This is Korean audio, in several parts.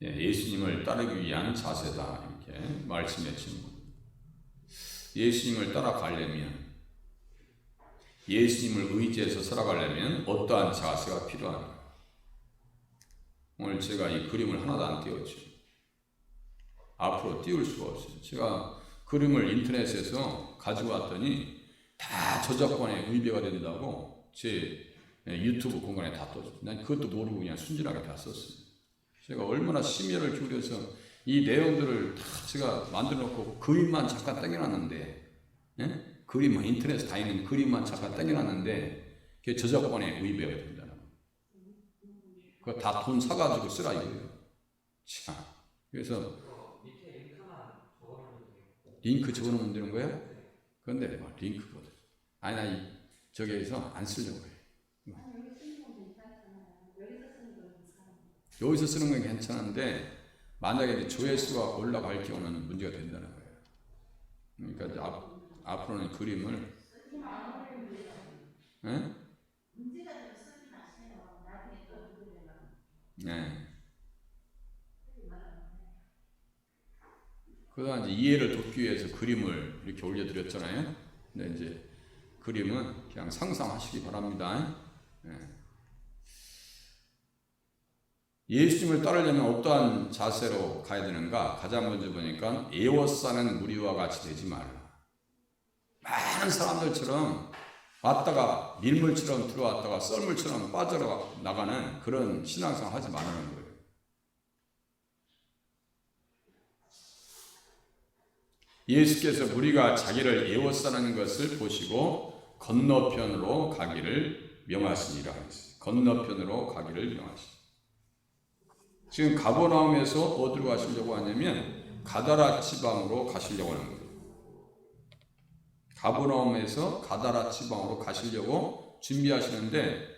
예수님을 따르기 위한 자세다 이렇게 말씀해 주십니다. 예수님을 따라가려면, 예수님을 의지해서 살아가려면 어떠한 자세가 필요한가? 오늘 제가 이 그림을 하나도 안 띄웠죠. 앞으로 띄울 수가 없어요. 제가 그림을 인터넷에서 가지고 왔더니 다 저작권에 위배가 된다고 제 유튜브 공간에 다 떴어요. 난 그것도 모르고 그냥 순진하게 다 썼어요. 제가 얼마나 심혈을 기울여서 이 내용들을 다 제가 만들어 놓고 그림만 잠깐 당겨놨는데, 그림만 인터넷에 다 있는 그림만 잠깐 당겨놨는데 그게 저작권에 위배가 된다는 거예요. 그거 다 돈 사가지고 쓰라 이거예요. 참. 그래서 링크 적어놓으면 되는 거예요? 그런데 링크거든. 아니 나 저기에서 안 쓰려고 해요. 여기서 쓰는 건 괜찮은데 만약에 조회수가 올라갈 경우는 문제가 된다는 거예요. 그러니까 앞으로는 그림을 그동안 이제 이해를 돕기 위해서 그림을 이렇게 올려드렸잖아요. 근데 이제 그림은 그냥 상상하시기 바랍니다. 예수님을 따르려면 어떠한 자세로 가야 되는가? 가장 먼저 보니까 에워싸는 무리와 같이 되지 말라. 많은 사람들처럼 왔다가 밀물처럼 들어왔다가 썰물처럼 빠져나가는 그런 신앙생활 하지 말라는 거예요. 예수께서 무리가 자기를 에워싸는 것을 보시고 건너편으로 가기를 명하시니라. 건너편으로 가기를 명하시니라. 지금 가버나움에서 어디로 가시려고 하냐면 가다라 지방으로 가시려고 하는 거예요. 가버나움에서 가다라 지방으로 가시려고 준비하시는데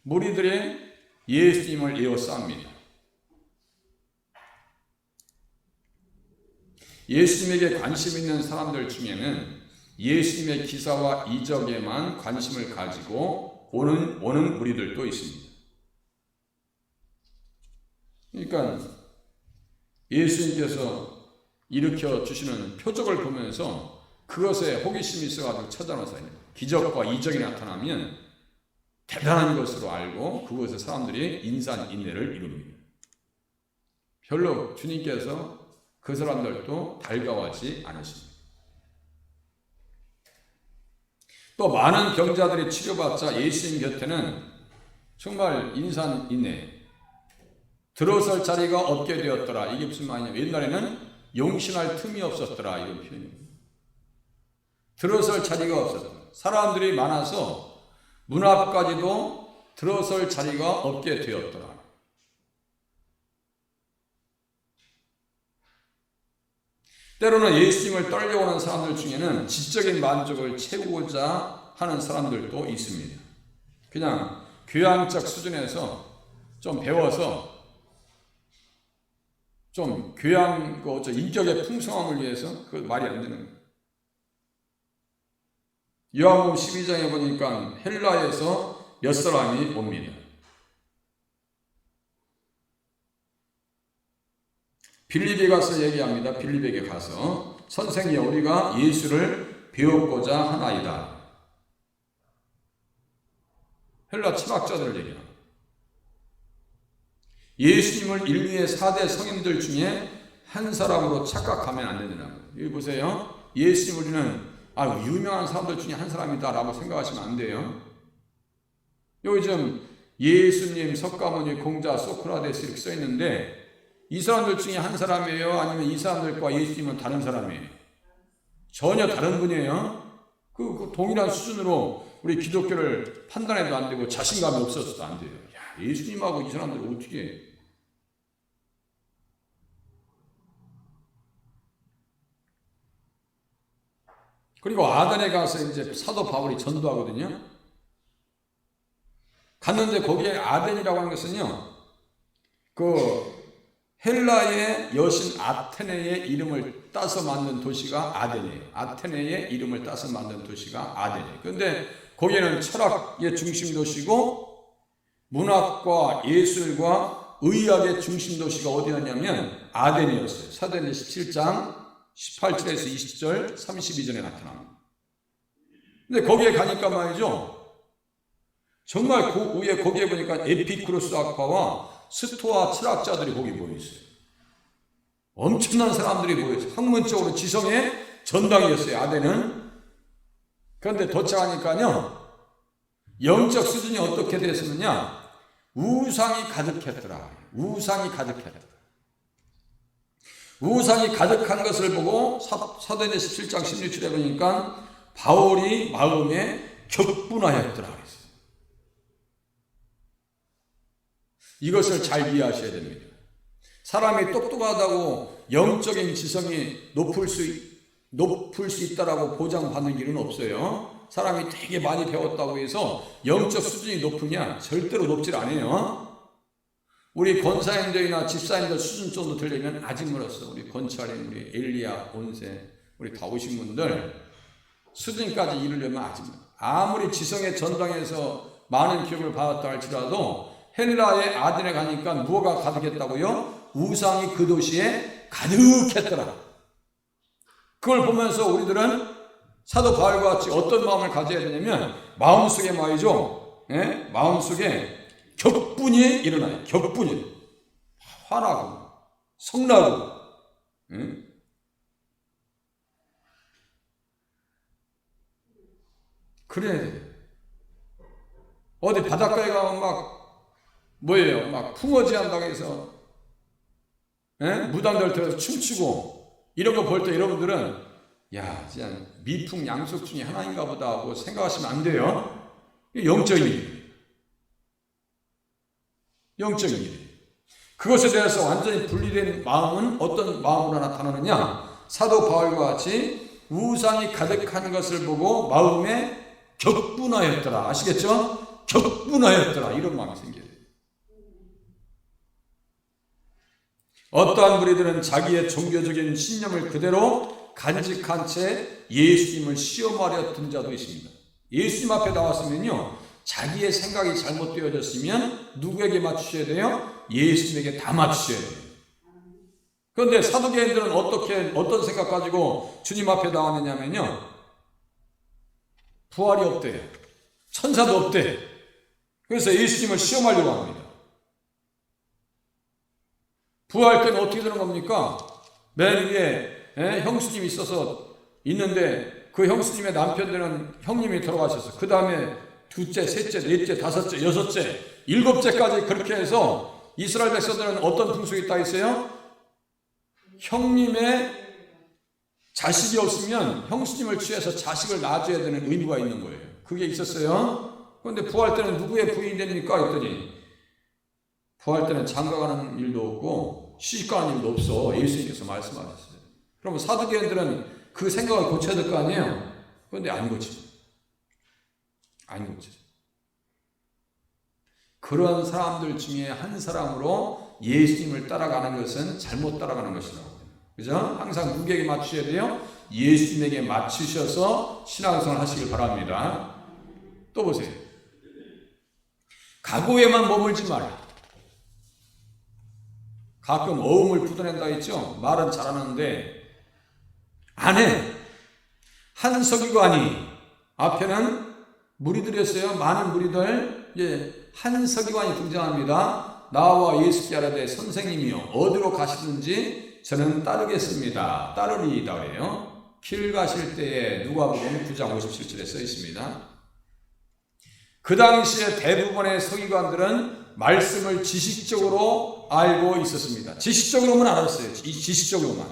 무리들이 예수님을 에워쌉니다. 예수님에게 관심 있는 사람들 중에는 예수님의 기사와 이적에만 관심을 가지고 오는 무리들도 있습니다. 그러니까 예수님께서 일으켜 주시는 표적을 보면서 그것에 호기심이 있어가지고 찾아나서 기적과 이적이 나타나면 대단한 것으로 알고 그것에 사람들이 인산인해를 이룹니다. 별로 주님께서 그 사람들도 달가워하지 않으십니다. 또 많은 병자들이 치료받자 예수님 곁에는 정말 인산인해, 들어설 자리가 없게 되었더라. 이게 무슨 말이냐면 옛날에는 용신할 틈이 없었더라 이런 표현입니다. 들어설 자리가 없었더라. 사람들이 많아서 문 앞까지도 들어설 자리가 없게 되었더라. 때로는 예수님을 따르려고 사람들 중에는 지적인 만족을 채우고자 하는 사람들도 있습니다. 그냥 교양적 수준에서 좀 배워서 좀 인격의 풍성함을 위해서 그 말이 안 되는 거예요. 요한복음 12장에 보니까 헬라에서 몇 사람이 옵니다. 빌립에 가서 얘기합니다. 빌립에게 가서 선생이여 우리가 예수를 배우고자 하나이다. 헬라 철학자들을 얘기합니다. 예수님을 인류의 4대 성인들 중에 한 사람으로 착각하면 안 된다는 거예요. 여기 보세요. 예수님 우리는 유명한 사람들 중에 한 사람이다 라고 생각하시면 안 돼요. 여기 좀 예수님, 석가모니, 공자, 소크라테스 이렇게 써 있는데 이 사람들 중에 한 사람이에요? 아니면 이 사람들과 예수님은 다른 사람이에요? 전혀 다른 분이에요. 그 동일한 수준으로 우리 기독교를 판단해도 안 되고 자신감이 없어서도 안 돼요. 야, 예수님하고 이 사람들 어떻게 해? 그리고 아덴에 가서 이제 사도 바울이 전도하거든요. 갔는데 거기에 아덴이라고 하는 것은요, 그 헬라의 여신 아테네의 이름을 따서 만든 도시가 아덴이에요. 아테네의 이름을 따서 만든 도시가 아덴이에요. 그런데 거기에는 철학의 중심 도시고 문학과 예술과 의학의 중심 도시가 어디였냐면 아덴이었어요. 사도행전 17장 18절에서 20절 32절에 나타납니다. 근데 거기에 가니까 말이죠. 정말 그 위에 거기에 보니까 에피쿠로스 학파와 스토아 철학자들이 거기 모여있어요. 엄청난 사람들이 모여있어요. 학문적으로 지성의 전당이었어요. 아덴은. 그런데 도착하니까요. 영적 수준이 어떻게 됐었느냐. 우상이 가득했더라. 우상이 가득했더라. 우상이 가득한 것을 보고 사도행전 17장 16절에 보니까 바울이 마음에 격분하였더라. 이것을 잘 이해하셔야 됩니다. 사람이 똑똑하다고 영적인 지성이 높을 수 있다라고 보장받는 일은 없어요. 사람이 되게 많이 배웠다고 해서 영적 수준이 높으냐? 절대로 높질 않아요. 우리 권사님들이나 집사님들 수준 정도 되려면 아직 멀었어. 우리 권찰님, 우리 엘리야, 온세, 우리 다 오신 분들 수준까지 이르려면 아직 멀어. 아무리 지성의 전당에서 많은 기업을 받았다 할지라도 헬라의 아덴에 가니까 무엇가 가득했다고요? 우상이 그 도시에 가득했더라. 그걸 보면서 우리들은 사도 바울과 같이 어떤 마음을 가져야 되냐면 마음속에 말이죠. 마음속에 격분이 일어나요. 격분이. 화나고 성나고. 그래야 돼요. 어디 바닷가에 가면 막 뭐예요? 막 풍어지 한다고 해서 무당들 들어서 춤추고 이런 거 볼 때 여러분들은 야, 진짜 미풍 양속 중에 하나인가 보다 하고 생각하시면 안 돼요. 영적인 일. 영적인 일. 그것에 대해서 완전히 분리된 마음은 어떤 마음으로 나타나느냐? 사도 바울과 같이 우상이 가득한 것을 보고 마음에 격분하였더라. 아시겠죠? 격분하였더라. 이런 마음이 생겨요. 어떠한 무리들은 자기의 종교적인 신념을 그대로 간직한 채 예수님을 시험하려 든 자도 있습니다. 예수님 앞에 나왔으면요, 자기의 생각이 잘못되어졌으면 누구에게 맞추셔야 돼요? 예수님에게 다 맞추셔야 돼요. 그런데 사두개인들은 어떤 생각 가지고 주님 앞에 나왔느냐면요, 부활이 없대, 천사도 없대. 그래서 예수님을 시험하려고 합니다. 부활 때는 어떻게 되는 겁니까? 맨 위에 형수님이 있어서 있는데 그 형수님의 남편들은 형님이 돌아가셨어. 그 다음에 둘째, 셋째, 넷째, 다섯째, 여섯째, 일곱째까지 그렇게 해서 이스라엘 백성들은 어떤 풍속이 있다 했어요? 형님의 자식이 없으면 형수님을 취해서 자식을 낳아줘야 되는 의무가 있는 거예요. 그게 있었어요. 그런데 부활 때는 누구의 부인이 됩니까? 했더니 부활 때는 장가가는 일도 없고 시집가는 일도 없어. 예수님께서 말씀하셨어요. 그러면 사두개인들은 그 생각을 고쳐야 될 거 아니에요? 그런데 안 고쳐. 안 고쳐. 그런 사람들 중에 한 사람으로 예수님을 따라가는 것은 잘못 따라가는 것이라고. 그죠? 항상 누구에게 맞추셔야 돼요? 예수님에게 맞추셔서 신앙생활 하시길 바랍니다. 또 보세요. 각오에만 머물지 마라. 가끔 어음을 푸드낸다 했죠? 말은 잘하는데 안 해. 한 서기관이 앞에는 무리들이었어요. 많은 무리들. 이제 한 서기관이 등장합니다. 나와 예수께 아뢰되 선생님이요 어디로 가시든지 저는 따르겠습니다. 따르리이다 그래요. 길 가실 때에 누가복음 9장 57절에 써 있습니다. 그 당시에 대부분의 서기관들은 말씀을 지식적으로 알고 있었습니다. 지식적으로만 알았어요. 지식적으로만.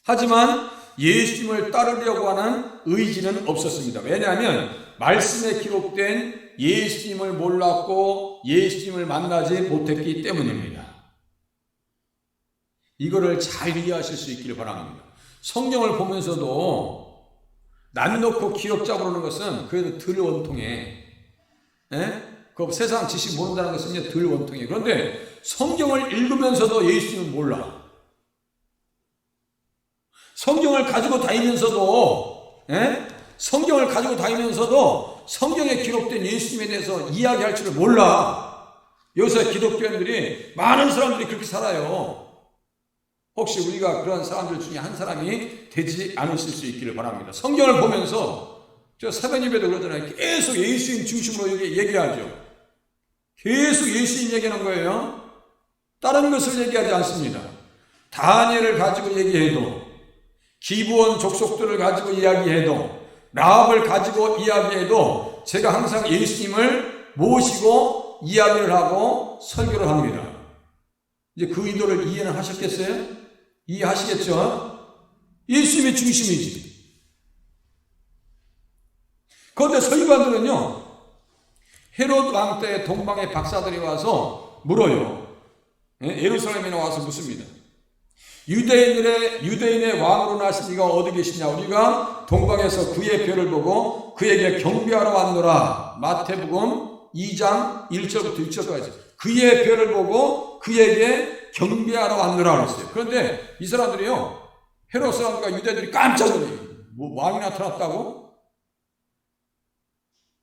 하지만 예수님을 따르려고 하는 의지는 없었습니다. 왜냐하면 말씀에 기록된 예수님을 몰랐고 예수님을 만나지 못했기 때문입니다. 이거를 잘 이해하실 수 있기를 바랍니다. 성경을 보면서도 난 놓고 기억 잡으려는 것은 그래도 덜 원통해. 그 세상 지식 모른다는 것은 덜 원통해. 그런데 성경을 읽으면서도 예수님을 몰라. 성경을 가지고 다니면서도 성경에 기록된 예수님에 대해서 이야기할 줄을 몰라. 요새 기독교인들이, 많은 사람들이 그렇게 살아요. 혹시 우리가 그런 사람들 중에 한 사람이 되지 않으실 수 있기를 바랍니다. 성경을 보면서, 저 사변 예배도 그러잖아요. 계속 예수님 중심으로 얘기하죠. 계속 예수님 얘기하는 거예요. 다른 것을 얘기하지 않습니다. 다니엘을 가지고 얘기해도, 기브온 족속들을 가지고 이야기해도, 라합을 가지고 이야기해도 제가 항상 예수님을 모시고 이야기를 하고 설교를 합니다. 이제 그 의도를 이해는 하셨겠어요? 이해하시겠죠? 예수님이 중심이지. 그런데 서기관들은요, 헤롯 왕 때 동방의 박사들이 와서 물어요. 예루살렘에 와서 묻습니다. 유대인의 왕으로 나신 이가 어디 계시냐? 우리가 동방에서 그의 별을 보고 그에게 경배하러 왔노라. 마태복음 2장 1절부터 6절까지. 그의 별을 보고 그에게 경배하러 왔노라 그랬어요. 그런데 이 사람들이요, 헤롯 사람들과 유대인들이 깜짝 놀래요. 뭐 왕이 나타났다고?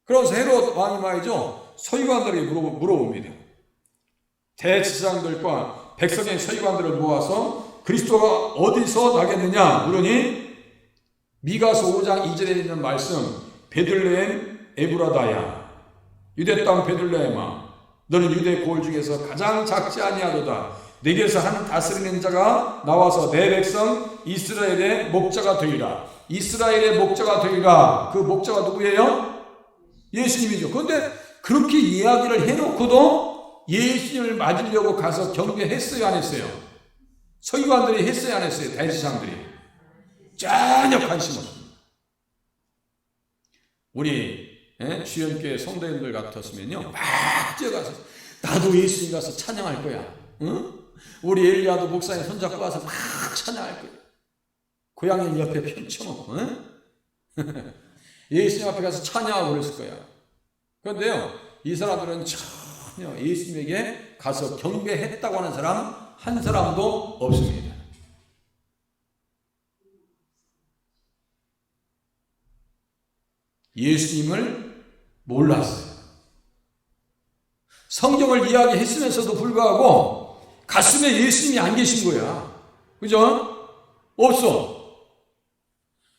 그래서 헤롯 왕이 말이죠, 서기관들에게 물어봅니다. 대제사장들과 백성의 서기관들을 모아서 그리스도가 어디서 나겠느냐 물으니, 미가서 5장 2절에 있는 말씀, 베들레헴 에브라다야, 유대 땅 베들레헴아, 너는 유대 고을 중에서 가장 작지 아니하도다. 내게서 한 다스리는 자가 나와서 내 백성 이스라엘의 목자가 되리라. 이스라엘의 목자가 되리라. 그 목자가 누구예요? 예수님이죠. 그런데 그렇게 이야기를 해놓고도 예수님을 맞으려고 가서 경배했어요, 안 했어요? 서기관들이 했어요, 안 했어요? 대제사장들이 전혀 관심 없습니다. 우리 주연교회 성도님들 같았으면요, 막 뛰어가서 나도 예수님 가서 찬양할 거야. 응? 우리 엘리야도 목사님 손잡고 가서 막 찬양할 거야. 고양이 옆에 펼쳐놓고, 응? 예수님 앞에 가서 찬양하고 그랬을 거야. 그런데요, 이 사람들은 전혀 예수님에게 가서 경배했다고 하는 사람 한 사람도 없습니다. 예수님을 몰랐어요. 성경을 이야기했으면서도 불구하고 가슴에 예수님이 안 계신 거야. 그죠? 없어.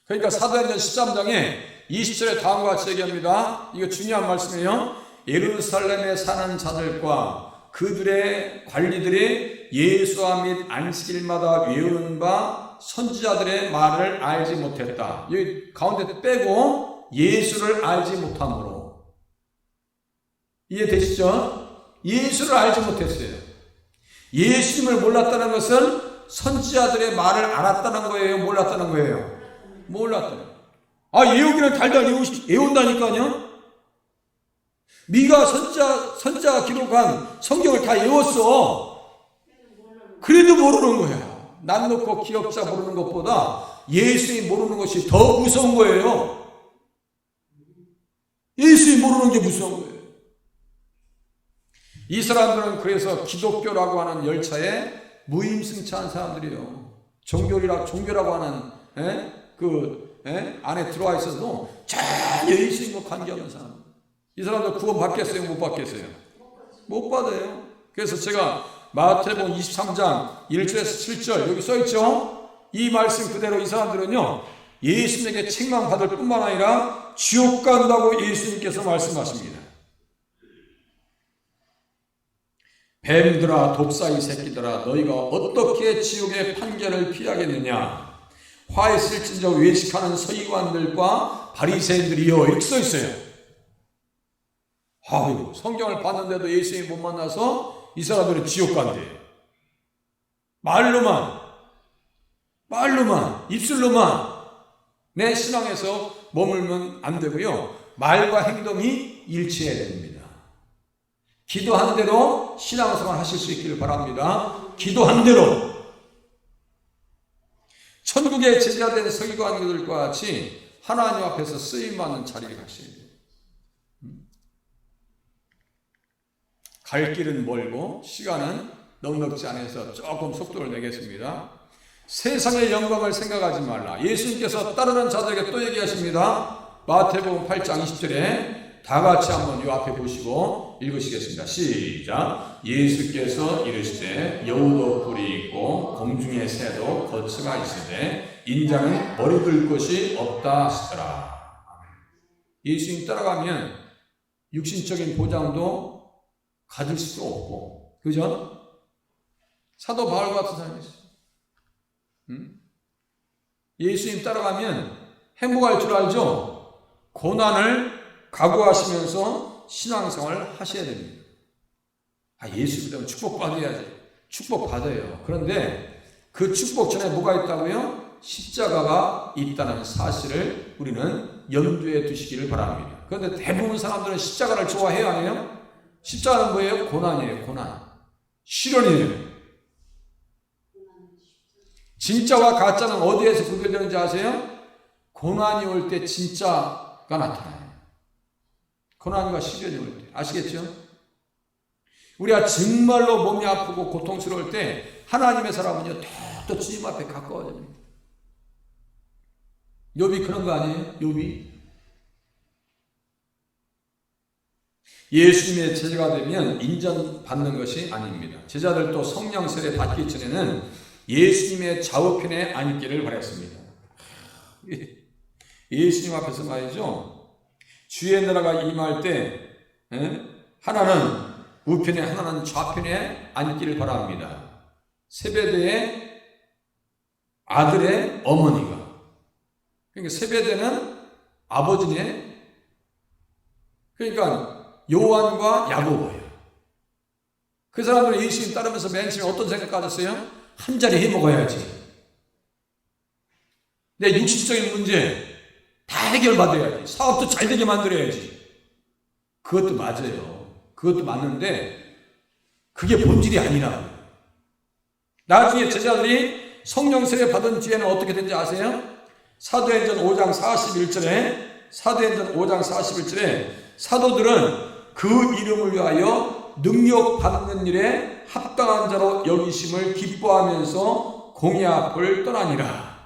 그러니까 사도행전 13장에 20절에 다음과 같이 얘기합니다. 이거 중요한 말씀이에요. 예루살렘에 사는 자들과 그들의 관리들이 예수와 및 안식일마다 외우는 바 선지자들의 말을 알지 못했다. 여기 가운데 빼고 예수를 알지 못함으로. 이해되시죠? 예수를 알지 못했어요. 예수님을 몰랐다는 것은 선지자들의 말을 알았다는 거예요? 몰랐다는 거예요? 몰랐다는 거예요. 예우기는 달달 외운다니까요? 미가 선지자가 기록한 성경을 다 외웠어. 그래도 모르는 거야. 난 놓고 기억자 모르는 것보다 예수님 모르는 것이 더 무서운 거예요. 예수님 모르는 게 무서운 거예요. 이 사람들은 그래서 기독교라고 하는 열차에 무임승차한 사람들이에요. 종교라고 하는 안에 들어와 있어도 전혀 예수님과 관계없는 사람. 이 사람들 구원 받겠어요? 못 받겠어요? 못 받아요. 그래서 제가 마태복음 23장 1절에서 7절 여기 써있죠? 이 말씀 그대로 이 사람들은요, 예수님에게 책망받을 뿐만 아니라 지옥 간다고 예수님께서 말씀하십니다. 뱀들아, 독사의 새끼들아, 너희가 어떻게 지옥의 판결을 피하겠느냐? 화 있을진저 외식하는 서기관들과 바리새인들이여, 이렇게 써있어요. 성경을 봤는데도 예수님 못 만나서 이 사람들은 지옥 간대요. 말로만, 입술로만 내 신앙에서 머물면 안 되고요. 말과 행동이 일치해야 됩니다. 기도한 대로 신앙생활 하실 수 있기를 바랍니다. 기도한 대로. 천국의 제자된 서기관들과 같이 하나님 앞에서 쓰임받는 자리에 가셔야 돼요. 갈 길은 멀고 시간은 넉넉지 않아서 조금 속도를 내겠습니다. 세상의 영광을 생각하지 말라. 예수님께서 따르는 자들에게 또 얘기하십니다. 마태복음 8장 20절에 다 같이 한번 이 앞에 보시고 읽으시겠습니다. 시작. 예수께서 이르시되 여우도 뿔이 있고 공중의 새도 거처가 있으되 인자는 머리 둘 곳이 없다 하시더라. 예수님 따라가면 육신적인 보장도 가질 수도 없고, 그죠? 사도 바울 같은 사람이 있어요. 예수님 따라가면 행복할 줄 알죠? 고난을 각오하시면서 신앙생활을 하셔야 됩니다. 예수 믿으면 축복받아야지. 축복받아요. 그런데 그 축복 전에 뭐가 있다고요? 십자가가 있다는 사실을 우리는 염두에 두시기를 바랍니다. 그런데 대부분 사람들은 십자가를 좋아해요, 안 해요? 십자가는 뭐예요? 고난이에요, 고난. 시련이에요. 진짜와 가짜는 어디에서 구별되는지 아세요? 고난이 올 때 진짜가 나타나요. 고난과 시련이 올 때. 아시겠죠? 우리가 정말로 몸이 아프고 고통스러울 때 하나님의 사람은요, 더 주님 앞에 가까워집니다. 욥이 그런 거 아니에요? 욥이. 예수님의 제자가 되면 인정받는 것이 아닙니다. 제자들도 성령 세례 받기 전에는 예수님의 좌우편에 앉기를 바랬습니다. 예수님 앞에서 말이죠. 주의 나라가 임할 때 하나는 우편에 하나는 좌편에 앉기를 바랍니다. 세베대의 아들의 어머니가. 그러니까 세베대는 아버지네. 그러니까 요한과 야고보예요. 그 사람들은 예수님 따르면서 맨 처음에 어떤 생각 가졌어요? 한 자리 해 먹어야지. 내 육신적인 문제 다 해결받아야지. 사업도 잘 되게 만들어야지. 그것도 맞아요. 그것도 맞는데 그게 본질이 아니라. 나중에 제자들이 성령 세례 받은 뒤에는 어떻게 된지 아세요? 사도행전 5장 41절에 사도들은 그 이름을 위하여 능력 받는 일에 합당한 자로 여기심을 기뻐하면서 공의 앞을 떠나니라.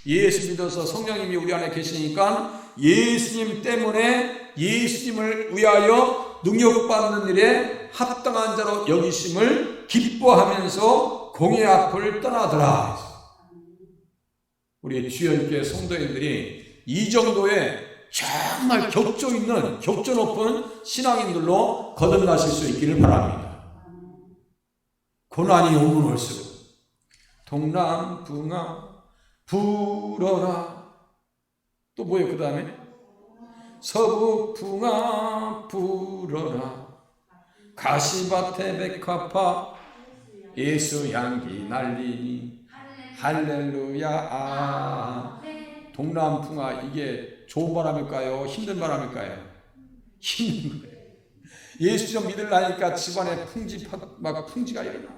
예수 믿어서 성령님이 우리 안에 계시니까 예수님 때문에 예수님을 위하여 능력받는 일에 합당한 자로 여기심을 기뻐하면서 공의 앞을 떠나더라. 우리 주연교회 성도인들이 이 정도의 정말 격조 높은 신앙인들로 거듭나실 수 있기를 바랍니다. 고난이 오면 올수록 동남풍아 불어라. 또 뭐예요? 그 다음에 서북풍아 불어라. 가시밭에 백합화 예수 향기 날리니 할렐루야. 동남풍아, 이게 좋은 바람일까요? 힘든 바람일까요? 힘든 거예요. 예수 좀 믿으려니까 집안에 풍지가 일어나.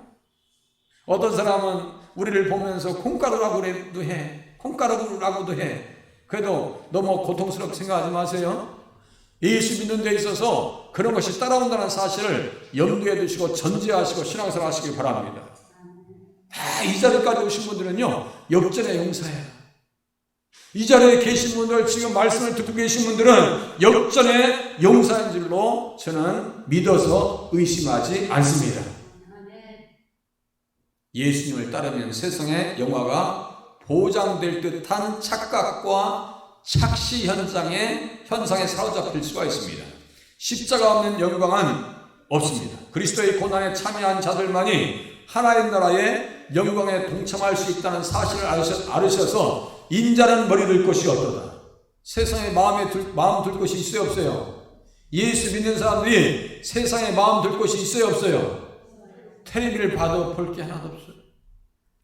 어떤 사람은 우리를 보면서 콩가루라고도 해. 그래도 너무 고통스럽게 생각하지 마세요. 예수 믿는 데 있어서 그런 것이 따라온다는 사실을 염두에 두시고 전제하시고 신앙생활 하시기 바랍니다. 이 자리까지 오신 분들은요, 역전의 용사예요. 이 자리에 계신 분들, 지금 말씀을 듣고 계신 분들은 역전의 용사인 줄로 저는 믿어서 의심하지 않습니다. 예수님을 따르면 세상의 영화가 보장될 듯한 착각과 착시 현상에 사로잡힐 수가 있습니다. 십자가 없는 영광은 없습니다. 그리스도의 고난에 참여한 자들만이 하나님 나라의 영광에 동참할 수 있다는 사실을 알으셔서 인자는 머리 들 것이 어떠다. 세상에 마음 들 것이 있어요, 없어요? 예수 믿는 사람들이 세상에 마음 들 것이 있어요, 없어요? 텔레비를 봐도 볼 게 하나도 없어요.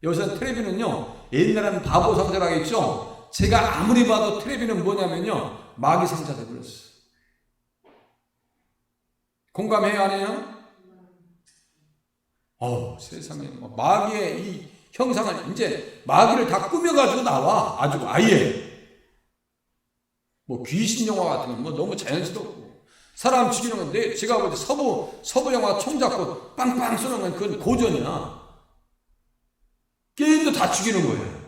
요새 텔레비는요, 옛날에는 바보 상자라고 했죠. 제가 아무리 봐도 텔레비는 뭐냐면요, 마귀 상자 되어버렸어요. 공감해요, 안 해요? 세상에 마귀의 이 형상은 이제 마귀를 다 꾸며가지고 나와. 아주 아예 귀신 영화 같은 건 너무 자연스럽고, 사람 죽이는 건데 제가 볼 때 서부 영화 총 잡고 빵빵 쏘는 건 그건 고전이야. 게임도 다 죽이는 거예요.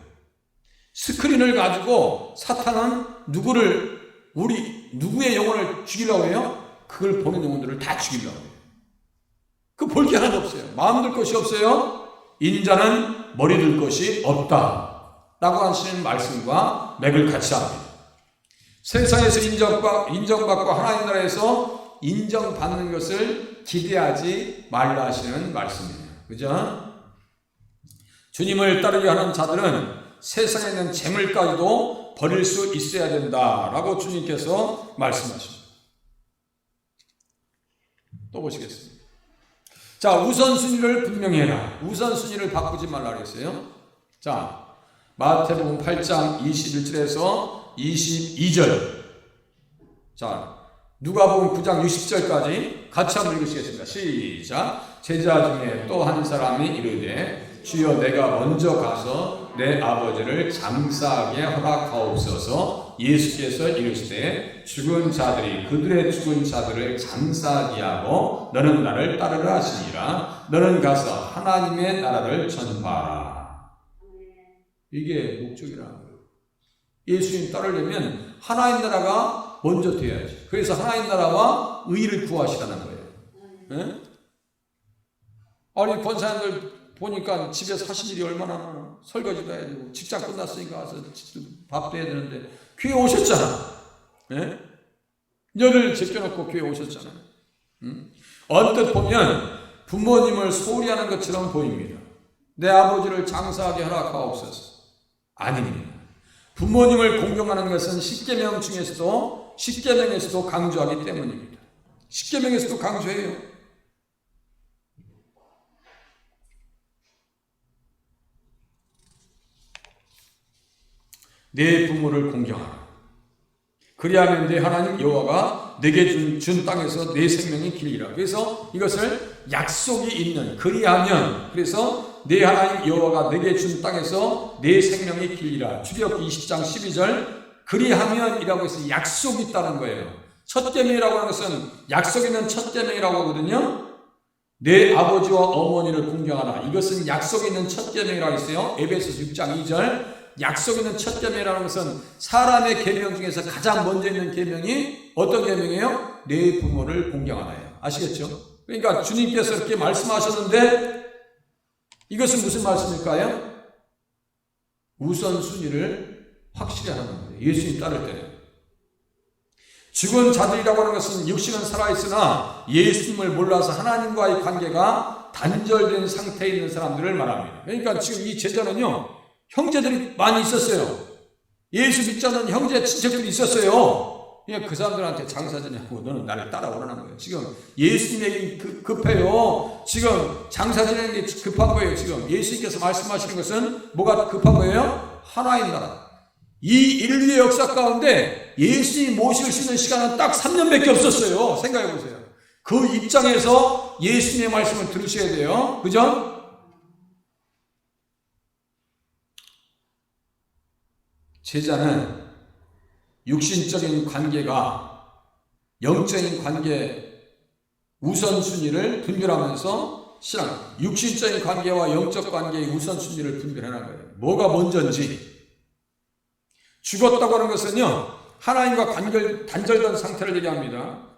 스크린을 가지고 사탄은 누구를 우리 누구의 영혼을 죽이려고 해요? 그걸 보는 영혼들을 다 죽이려고 해요. 그 볼 게 하나도 없어요. 마음 들 것이 없어요. 인자는 머리 들 것이 없다 라고 하시는 말씀과 맥을 같이 합니다. 세상에서 인정받고 하나님 나라에서 인정받는 것을 기대하지 말라 하시는 말씀이에요. 그죠? 주님을 따르려 하는 자들은 세상에 있는 재물까지도 버릴 수 있어야 된다라고 주님께서 말씀하십니다. 또 보시겠습니다. 자, 우선순위를 분명히 해라. 우선순위를 바꾸지 말라 그랬어요. 자, 마태복음 8장 21절에서 22절. 자, 누가복음 9장 60절까지 같이 한번 읽으시겠습니다. 시작. 제자 중에 또 한 사람이 이르되 주여 내가 먼저 가서 내 아버지를 장사하게 허락하옵소서. 예수께서 이르시되 죽은 자들이 그들의 죽은 자들을 장사하게 하고 너는 나를 따르라 하시니라. 너는 가서 하나님의 나라를 전파하라. 이게 목적이라는 거예요. 예수님 따르려면 하나님 나라가 먼저 돼야지. 그래서 하나님 나라와 의를 구하시라는 거예요. 네? 아니 권사님들 보니까 집에서 하실 일이 얼마나 많아. 설거지도 해야 되고 직장 끝났으니까 와서 밥도 해야 되는데 교회 오셨잖아. 네? 열을 제껴놓고 교회 오셨잖아. 언뜻 보면 부모님을 소홀히 하는 것처럼 보입니다. 내 아버지를 장사하게 허락하옵소서. 아닙니다. 부모님을 공경하는 것은 십계명 중에서도 십계명에서도 강조하기 때문입니다. 십계명에서도 강조해요. 내 부모를 공경하라. 그리하면 내 하나님 여호와가 내게 준 땅에서 내 생명이 길리라. 그래서 이것을 약속이 있는 그리하면, 그래서 내 하나님 여호와가 내게 준 땅에서 내 생명이 길리라. 출애굽기 20장 12절 그리하면이라고 해서 약속이 있다는 거예요. 첫 계명이라고 하는 것은 약속 있는 첫 계명이라고 하거든요. 내 아버지와 어머니를 공경하라. 이것은 약속 있는 첫 계명이라고 했어요. 에베소서 6장 2절. 약속 있는 첫 계명이라는 것은 사람의 계명 중에서 가장 먼저 있는 계명이 어떤 계명이에요? 내 부모를 공경하라예요. 아시겠죠? 그러니까 주님께서 이렇게 말씀하셨는데 이것은 무슨 말씀일까요? 우선순위를 확실히 하는 거예요. 예수님 따를 때는. 죽은 자들이라고 하는 것은 육신은 살아있으나 예수님을 몰라서 하나님과의 관계가 단절된 상태에 있는 사람들을 말합니다. 그러니까 지금 이 제자는요, 형제들이 많이 있었어요. 예수 믿지 않는 형제 친척들이 있었어요. 그 사람들한테 장사지냐고 너는 나를 따라오라는 거예요. 지금 예수님에게 급해요. 지금 장사지내는 게 급한 거예요. 지금 예수님께서 말씀하시는 것은 뭐가 급한 거예요? 하나님 나라. 이 인류의 역사 가운데 예수님 모실 수 있는 시간은 딱 3년밖에 없었어요. 생각해 보세요. 그 입장에서 예수님의 말씀을 들으셔야 돼요. 그죠? 제자는 육신적인 관계가 영적인 관계 우선순위를 분별하면서 신앙, 육신적인 관계와 영적 관계의 우선순위를 분별하는 거예요. 뭐가 먼저인지. 죽었다고 하는 것은요, 하나님과 단절된 상태를 얘기합니다.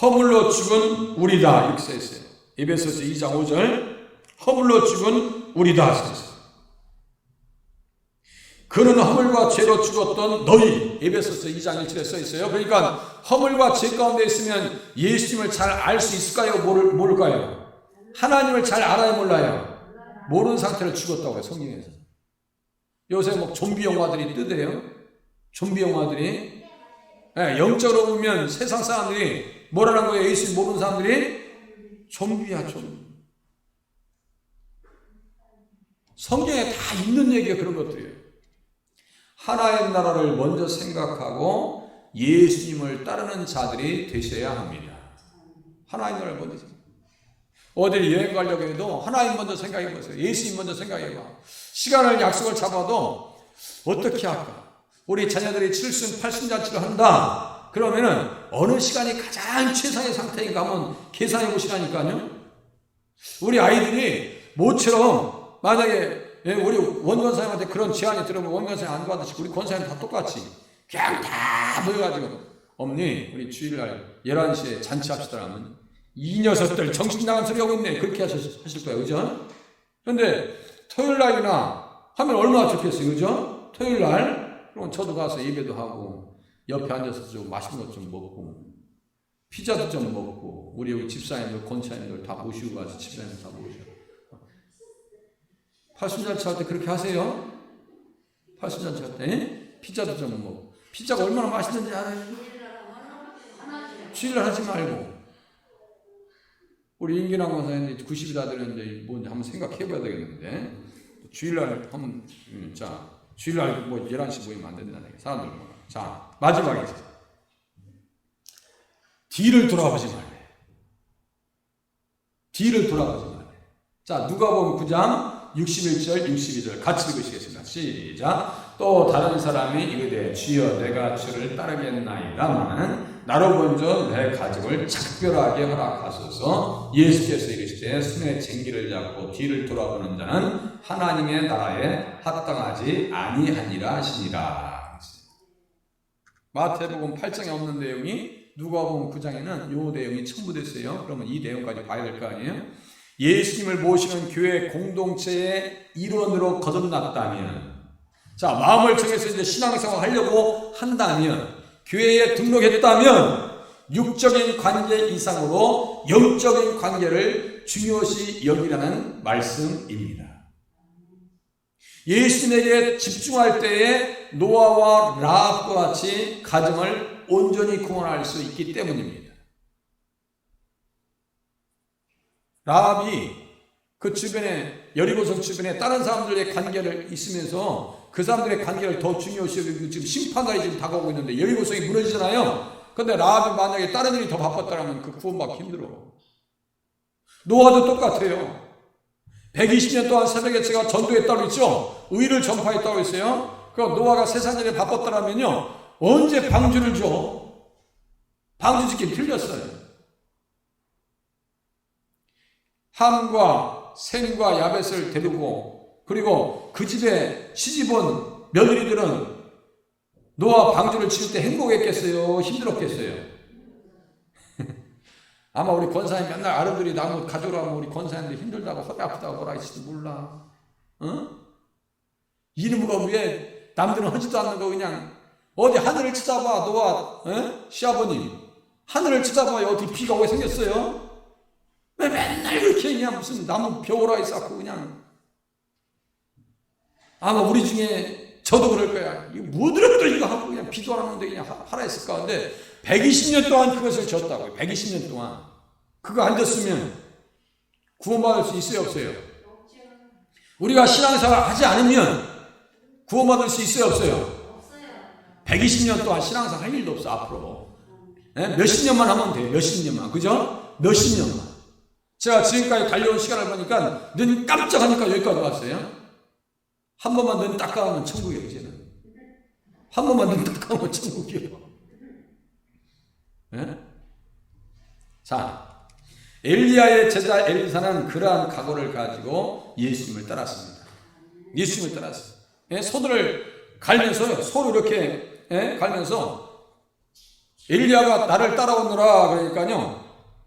허물로 죽은 우리다 이렇게 써있어요. 에베소서 2장 5절 허물로 죽은 우리다 써있어요. 그는 허물과 죄로 죽었던 너희 에베소서 2장 1절에 써있어요. 그러니까 허물과 죄 가운데 있으면 예수님을 잘 알 수 있을까요? 모를까요? 하나님을 잘 알아요? 몰라요? 모르는 상태를 죽었다고 해요. 성경에서. 요새 뭐 좀비 영화들이 뜨대요. 좀비 영화들이. 네, 영적으로 보면 세상 사람들이 뭐라는 거예요? 예수님 모르는 사람들이 좀비야, 좀비. 성경에 다 있는 얘기가 그런 것들이에요. 하나님 나라를 먼저 생각하고 예수님을 따르는 자들이 되셔야 합니다. 하나님 나라를 먼저 생각해요. 어딜 여행 가려고 해도 하나님 먼저 생각해 보세요. 예수님 먼저 생각해 봐. 시간을 약속을 잡아도 어떻게 할까? 우리 자녀들이 7순 8순잔치를 한다. 그러면은 어느 시간이 가장 최상의 상태인가 한번 계산해 보시라니까요. 우리 아이들이 모처럼 만약에 우리 원권사님한테 그런 제안이 들어오면 원권사님 안 받으시고 우리 권사님 다 똑같이 그냥 다 모여가지고 어머니 우리 주일날 11시에 잔치합시다 하면 이 녀석들 정신 나간 소리 하고 있네 그렇게 하실 거예요. 그죠? 그런데 토요일날이나 하면 얼마나 좋겠어요. 그죠? 토요일날 그럼 저도 가서 예배도 하고 옆에 앉아서 좀 맛있는 것 좀 먹고 피자도 좀 먹고 우리 여기 집사님들 권사님들 다 모시고 가서 집사님들 다 모시고 팔순잔치 할 때 그렇게 하세요. 팔순잔치 할 때 피자도 좀 먹고 피자가 얼마나 맛있는지 알아요. 주일날 하지 말고 우리 임기남 권사님이 90이 다 되는데 뭔지 한번 생각해 봐야 되겠는데 주일날 하면 자 주일날 뭐 11시 모이면 안 된다는 얘기 사람들 뭐라. 자 마지막에 뒤를 돌아보지 말래. 뒤를 돌아보지 말래. 자 누가복음 9장 61절 62절 같이 읽으시겠습니다. 시작. 또 다른 사람이 이르되 주여 내가 주를 따르겠나이다마는 나로 먼저 내 가족을 작별하게 허락하소서. 예수께서 이르시되 손에 쟁기를 잡고 뒤를 돌아보는 자는 하나님의 나라에 합당하지 아니하니라 하시니라. 마태복음 8장에 없는 내용이 누가복음 9장에는 이 내용이 첨부됐어요. 그러면 이 내용까지 봐야 될 거 아니에요? 예수님을 모시는 교회 공동체의 일원으로 거듭났다면, 자 마음을 정해서 이제 신앙생활 하려고 한다면, 교회에 등록했다면 육적인 관계 이상으로 영적인 관계를 중요시 여기라는 말씀입니다. 예수님에게 집중할 때에 노아와 라합과 같이 가정을 온전히 구원할 수 있기 때문입니다. 라합이 그 주변에 여리고성 주변에 다른 사람들의 관계를 있으면서 그 사람들의 관계를 더 중요시 여기고 지금 심판날이 지금 다가오고 있는데 여리고성이 무너지잖아요. 그런데 라합이 만약에 다른 일이 더 바빴다면 그 구원받기 힘들어. 노아도 똑같아요. 120년 동안 새벽에 제가 전도했다고 했죠. 의를 전파했다고 했어요. 그 노아가 세상 일에 바빴더라면요 언제 방주를 줘? 방주 짓기 틀렸어요. 함과 셈과 야벳을 데리고 그리고 그 집에 시집온 며느리들은 노아 방주를 지을 때 행복했겠어요? 힘들었겠어요? 아마 우리 권사님 맨날 아름들이 나무 가져오라면 우리 권사님들 힘들다고 허리 아프다고 뭐라 할지도 몰라. 어? 이놈가 왜 남들은 하지도 않는 거 그냥 어디 하늘을 쳐다봐. 노아 시아버님 하늘을 쳐다봐요. 어디 비가 왜 생겼어요? 왜 맨날 그렇게 그냥 무슨 나무 벼오라기 쌓고 그냥. 아마 우리 중에 저도 그럴 거야. 이거 뭐들었더 이거 하고 그냥 비도 안 오는데 그냥 하라 했을 가운데 120년 동안 그것을 졌다고요. 120년 동안. 그거 안 졌으면 구원받을 수 있어요, 없어요? 우리가 신앙생활 하지 않으면 구원받을 수 있어요, 없어요? 120년 동안 신앙생활 할 일도 없어, 앞으로. 네? 몇십 년만 하면 돼요, 몇십 년만. 그죠? 몇십 년만. 제가 지금까지 달려온 시간을 보니까 눈 깜짝하니까 여기까지 왔어요. 한 번만 눈 딱 감으면 천국이에요, 이제는. 한 번만 눈 딱 감으면 천국이에요. 네? 자, 엘리야의 제자 엘리사는 그러한 각오를 가지고 예수님을 따랐습니다. 예수님을 따랐어요. 예? 소들을 갈면서요, 소를 이렇게 갈면서 엘리야가 나를 따라오느라 그러니까요,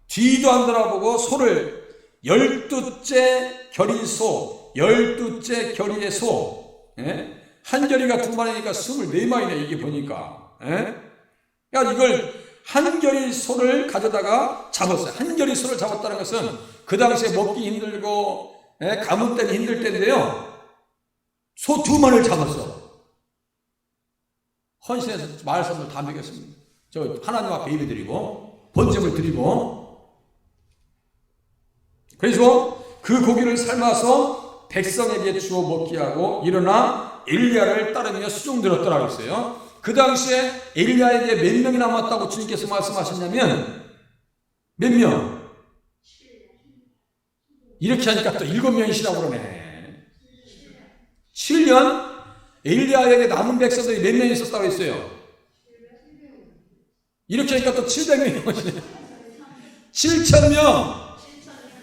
뒤도 안 돌아보고 소를 12째 결의 소, 12째 결의의 소, 한 결의가 두 마리니까 24마리네, 이게 보니까. 그러니까 이걸 한 결의 소를 가져다가 잡았어요. 한 결의 소를 잡았다는 것은 그 당시에 먹기 힘들고 가뭄 때문에 힘들 때인데요. 소 2마리를 잡았어. 헌신해서 마을 사람들 다 먹였습니다. 저 하나님 앞에 예배 드리고 번제물 드리고, 그래서 그 고기를 삶아서 백성에게 주어 먹게 하고 일어나 엘리야를 따르며 수종 들었더라고 했어요. 그 당시에 엘리야에게 몇 명이 남았다고 주님께서 말씀하셨냐면 몇 명? 이렇게 하니까 또 7명이시라고 그러네. 7년? 엘리야에게 남은 백성들이 몇 명 있었다고 했어요? 이렇게 하니까 또 700명이 오시네. 7,000명!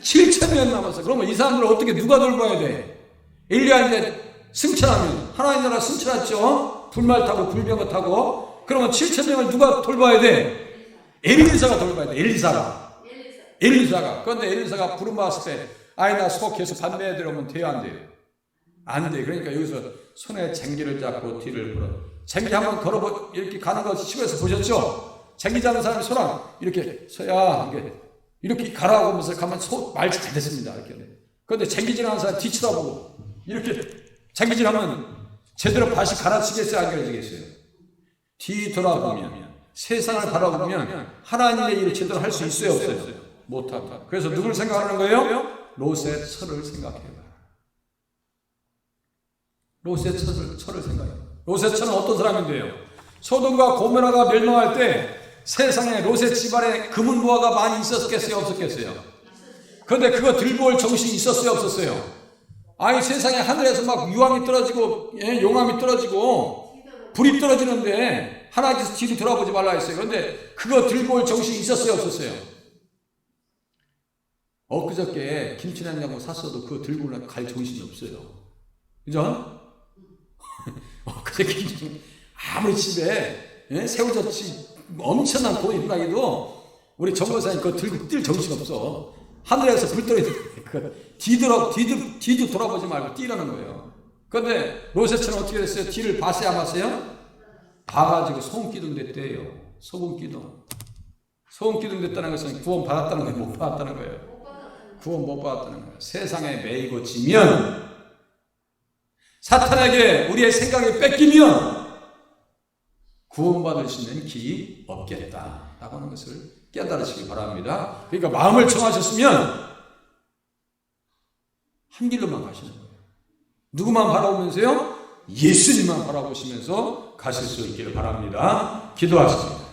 7,000명 남았어. 그러면 이 사람들을 어떻게 누가 돌봐야 돼? 엘리야 이제 승천하면 하나님 나라 승천했죠? 불말 타고 불병거 타고. 그러면 7,000명을 누가 돌봐야 돼? 엘리사가 돌봐야 돼. 엘리사가. 그런데 엘리사가 부름받았을 때 나 속해서 반대해 들어오면 돼요, 안 돼요? 안 돼. 그러니까 여기서 손에 쟁기를 잡고 뒤를 불어. 쟁기 한번 걸어 이렇게 가는 거 시골에서 보셨죠? 쟁기 잡는 사람이 손랑 이렇게 서야 이렇게 가라고 하면서 가면 말 잘 됐습니다. 이렇게. 그런데 쟁기질 하는 사람 뒤쳐다보고 이렇게 쟁기질 하면 제대로 밭이 갈아치겠어요, 안 갈아치겠어요? 뒤 돌아보면 세상을 바라보면 하나님의 일을 제대로 할 수 있어요, 없어요? 못한다. 그래서 누굴 생각하는 거예요? 롯의 철을 생각해요. 롯의 철을 생각해요. 롯의 철은 어떤 사람인데요? 소돔과 고모라가 멸망할 때 세상에 롯의 집안에 금은보화가 많이 있었겠어요, 없었겠어요? 그런데 그거 들고 올 정신이 있었어요, 없었어요? 세상에 하늘에서 막 유황이 떨어지고 용암이 떨어지고 불이 떨어지는데 하나님께서 뒤를 돌아보지 말라 했어요. 그런데 그거 들고 올 정신이 있었어요, 없었어요? 엊그저께 김치냉장고 샀어도 그거 들고 갈 정신이 없어요. 그죠? 엊그저께 아무리 집에 새우젓이 엄청난 돈이 있다기도 우리 정보사님 그거 들고 뛸 정신 없어. 하늘에서 불 떨어지는데 뒤도 돌아보지 말고 뛰라는 거예요. 그런데 롯의처럼 어떻게 됐어요? 뒤를 봤어요, 안 봤어요? 봐가지고 소금기둥 됐대요. 소금기둥 됐다는 것은 구원 받았다는 거예요, 못 받았다는 거예요? 구원 못 받았다는 거예요. 세상에 매이고 지면, 사탄에게 우리의 생각이 뺏기면 구원받을 수 있는 길이 없겠다 라고 하는 것을 깨달으시기 바랍니다. 그러니까 마음을 정하셨으면 한 길로만 가시는 거예요. 누구만 바라보면서요? 예수님만 바라보시면서 가실 수 있기를 바랍니다. 기도하십시오.